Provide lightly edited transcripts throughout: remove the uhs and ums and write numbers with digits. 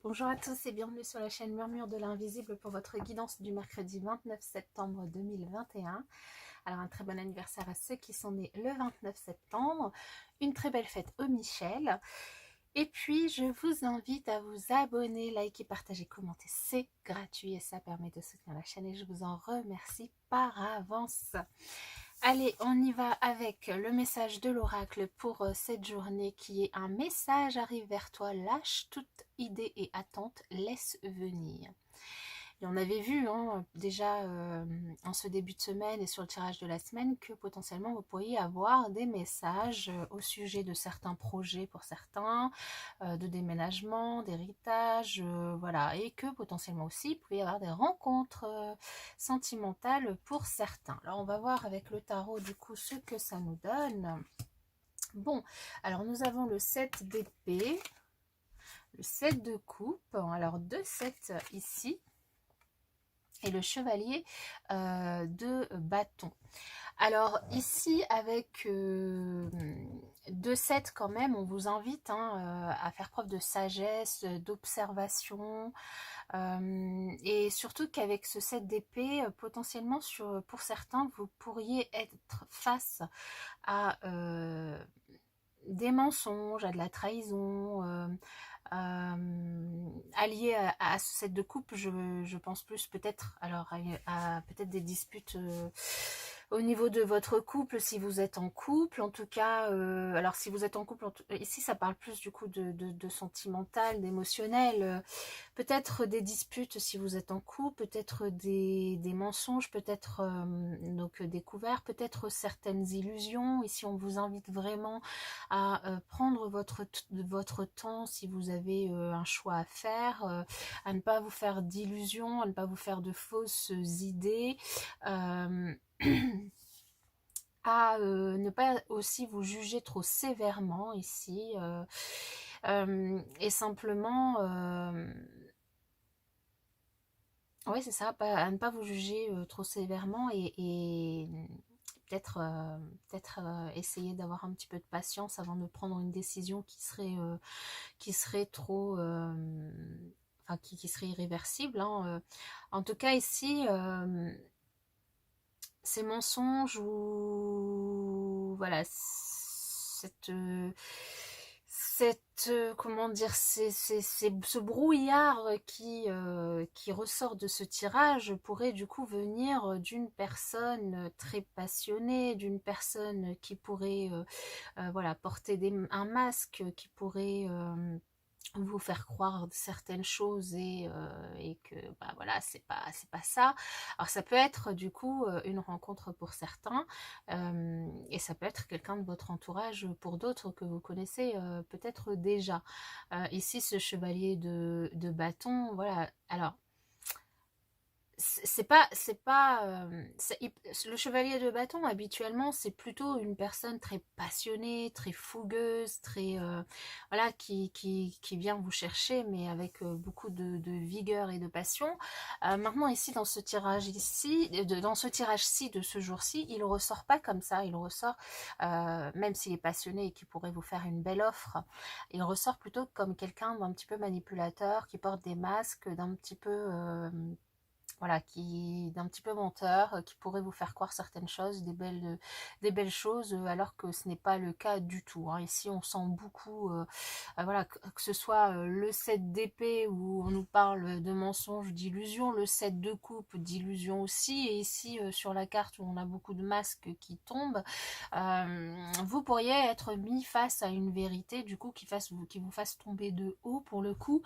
Bonjour à tous et bienvenue sur la chaîne Murmure de l'Invisible pour votre guidance du mercredi 29 septembre 2021. Alors un très bon anniversaire à ceux qui sont nés le 29 septembre, une très belle fête au Michel. Et puis je vous invite à vous abonner, liker, partager, commenter, c'est gratuit et ça permet de soutenir la chaîne et je vous en remercie par avance. Allez, on y va avec le message de l'oracle pour cette journée qui est un message arrive vers toi, lâche toute idée et attente, laisse venir. Et on avait vu déjà en ce début de semaine et sur le tirage de la semaine que potentiellement vous pourriez avoir des messages au sujet de certains projets pour certains, de déménagement, d'héritage, voilà, et que potentiellement aussi il pouvait y avoir des rencontres sentimentales pour certains. Alors on va voir avec le tarot du coup ce que ça nous donne. Bon, alors nous avons le 7 d'épée, le 7 de coupe, alors 2 7 ici, et le chevalier de bâton. Alors ici avec 2-7 quand même, on vous invite à faire preuve de sagesse, d'observation et surtout qu'avec ce 7 d'épée, potentiellement pour certains, vous pourriez être face à des mensonges, à de la trahison, allié à ce set de coupe, je pense plus peut-être alors à peut-être des disputes au niveau de votre couple, si vous êtes en couple, en tout cas, alors si vous êtes en couple, ici ça parle plus du coup de sentimental, d'émotionnel, peut-être des disputes si vous êtes en couple, peut-être des mensonges, peut-être donc découverts, peut-être certaines illusions. Ici on vous invite vraiment à prendre votre temps si vous avez un choix à faire, à ne pas vous faire d'illusions, à ne pas vous faire de fausses idées, à ne pas aussi vous juger trop sévèrement ici, et simplement oui c'est ça, à ne pas vous juger trop sévèrement et peut-être essayer d'avoir un petit peu de patience avant de prendre une décision qui serait trop enfin qui serait irréversible en tout cas ici ces mensonges ou voilà comment dire ce brouillard qui ressort de ce tirage pourrait du coup venir d'une personne très passionnée, d'une personne qui pourrait voilà porter un masque, qui pourrait vous faire croire certaines choses et que bah voilà c'est pas ça. Alors ça peut être du coup une rencontre pour certains et ça peut être quelqu'un de votre entourage pour d'autres que vous connaissez peut-être déjà. Ici ce chevalier de bâton, voilà, alors le chevalier de bâton habituellement c'est plutôt une personne très passionnée, très fougueuse, très voilà qui vient vous chercher mais avec beaucoup de vigueur et de passion. Maintenant ici dans ce tirage ci de ce jour-ci, il ressort pas comme ça, il ressort même s'il est passionné et qui pourrait vous faire une belle offre, il ressort plutôt comme quelqu'un d'un petit peu manipulateur, qui porte des masques, d'un petit peu voilà, d'un petit peu menteur, qui pourrait vous faire croire certaines choses, des belles choses, alors que ce n'est pas le cas du tout. Ici, on sent beaucoup, voilà, que ce soit le 7 d'épée où on nous parle de mensonges, d'illusions, le 7 de coupe, d'illusions aussi, et ici, sur la carte où on a beaucoup de masques qui tombent, vous pourriez être mis face à une vérité, du coup, qui vous fasse tomber de haut pour le coup.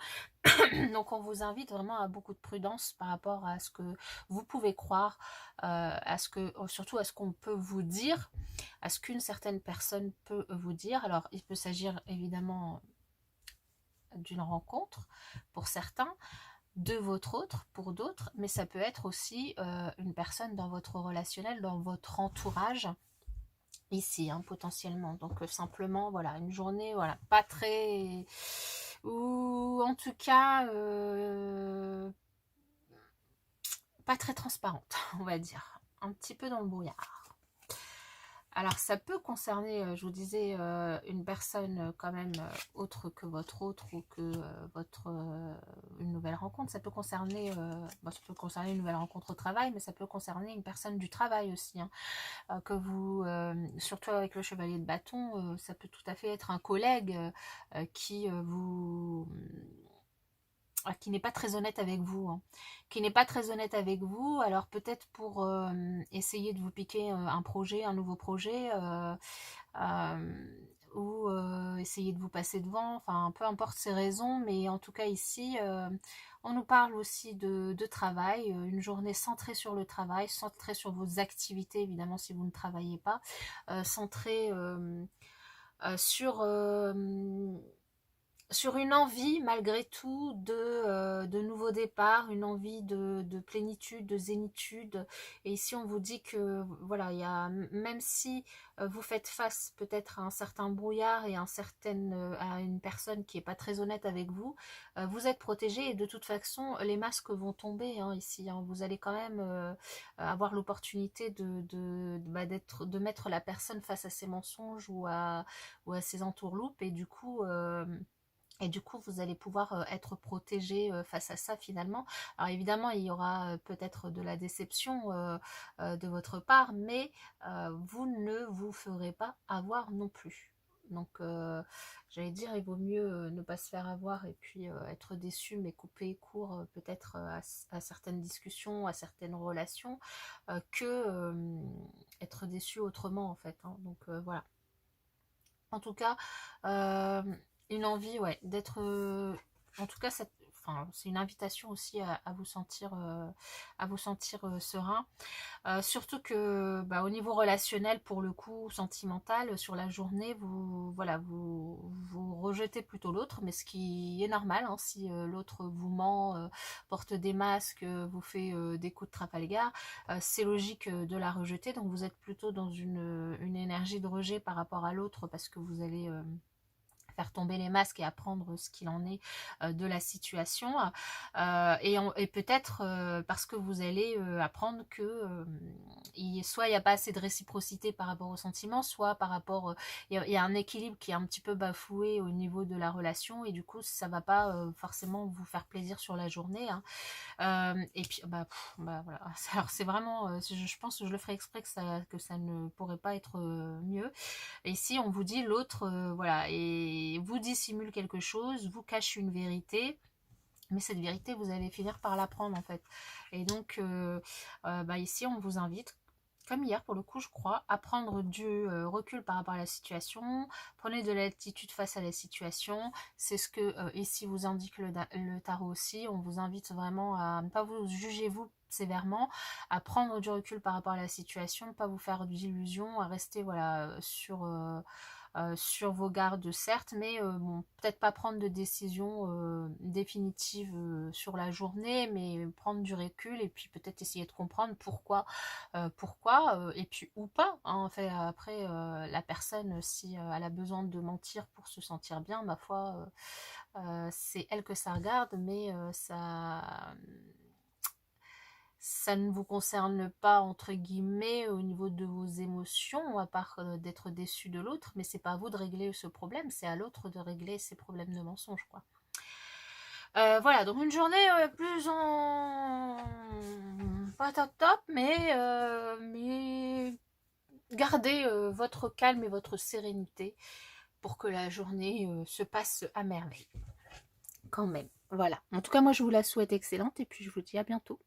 Donc on vous invite vraiment à beaucoup de prudence par rapport à ce que vous pouvez croire, surtout à ce qu'on peut vous dire, à ce qu'une certaine personne peut vous dire. Alors il peut s'agir évidemment d'une rencontre pour certains, de votre autre pour d'autres, mais ça peut être aussi une personne dans votre relationnel, dans votre entourage ici potentiellement. Donc simplement voilà une journée voilà pas très, ou en tout cas pas très transparente, on va dire, un petit peu dans le brouillard. Alors ça peut concerner, je vous disais, une personne quand même autre que votre autre ou que votre une nouvelle rencontre. Ça peut concerner, bon, ça peut concerner une nouvelle rencontre au travail, mais ça peut concerner une personne du travail aussi, hein. Que vous, surtout avec le chevalier de bâton, ça peut tout à fait être un collègue qui vous qui n'est pas très honnête avec vous, hein. Qui n'est pas très honnête avec vous, alors peut-être pour essayer de vous piquer un projet, un nouveau projet, ou essayer de vous passer devant, enfin peu importe ses raisons, mais en tout cas ici, on nous parle aussi de travail, une journée centrée sur le travail, centrée sur vos activités, évidemment si vous ne travaillez pas, centrée sur une envie malgré tout de nouveaux départs, une envie de plénitude, de zénitude. Et ici on vous dit que voilà, il y a, même si vous faites face peut-être à un certain brouillard et à une personne qui n'est pas très honnête avec vous, vous êtes protégé et de toute façon les masques vont tomber, hein, ici, hein. Vous allez quand même avoir l'opportunité de mettre la personne face à ses mensonges ou à ses entourloupes et du coup, vous allez pouvoir être protégé face à ça finalement. Alors évidemment, il y aura peut-être de la déception de votre part, mais vous ne vous ferez pas avoir non plus. Donc, j'allais dire, il vaut mieux ne pas se faire avoir et puis être déçu, mais couper court peut-être à certaines discussions, à certaines relations, que être déçu autrement en fait, hein. Donc voilà. En tout cas, euh, une envie, ouais, d'être. En tout cas, enfin, c'est une invitation aussi à vous sentir serein. Surtout que, bah, au niveau relationnel, pour le coup, sentimental, sur la journée, voilà, vous rejetez plutôt l'autre, mais ce qui est normal, hein, si l'autre vous ment, porte des masques, vous fait des coups de Trafalgar, c'est logique de la rejeter. Donc vous êtes plutôt dans une énergie de rejet par rapport à l'autre parce que vous allez faire tomber les masques et apprendre ce qu'il en est de la situation. Et peut-être parce que vous allez apprendre que soit il n'y a pas assez de réciprocité par rapport aux sentiments, soit par rapport il y a un équilibre qui est un petit peu bafoué au niveau de la relation et du coup ça va pas forcément vous faire plaisir sur la journée, hein. Et puis bah voilà. Alors c'est vraiment je pense que je le ferai exprès que ça ne pourrait pas être mieux. Et ici, on vous dit l'autre, voilà, et vous dissimule quelque chose, vous cache une vérité, mais cette vérité, vous allez finir par l'apprendre en fait. Et donc, bah, ici, on vous invite, comme hier pour le coup, je crois, à prendre du recul par rapport à la situation. Prenez de l'attitude face à la situation. C'est ce que ici vous indique le tarot aussi. On vous invite vraiment à ne pas vous juger vous sévèrement, à prendre du recul par rapport à la situation, ne pas vous faire d'illusions, à rester voilà sur vos gardes certes, mais bon, peut-être pas prendre de décision définitive sur la journée, mais prendre du recul et puis peut-être essayer de comprendre pourquoi, et puis ou pas, hein, en fait, après la personne si elle a besoin de mentir pour se sentir bien, ma foi, c'est elle que ça regarde, mais ça ne vous concerne pas entre guillemets au niveau de vos émotions, à part d'être déçu de l'autre, mais c'est pas à vous de régler ce problème, c'est à l'autre de régler ses problèmes de mensonge, quoi. Voilà, donc une journée plus en pas top top, mais gardez votre calme et votre sérénité pour que la journée se passe à merveille quand même. Voilà. En tout cas, moi je vous la souhaite excellente et puis je vous dis à bientôt.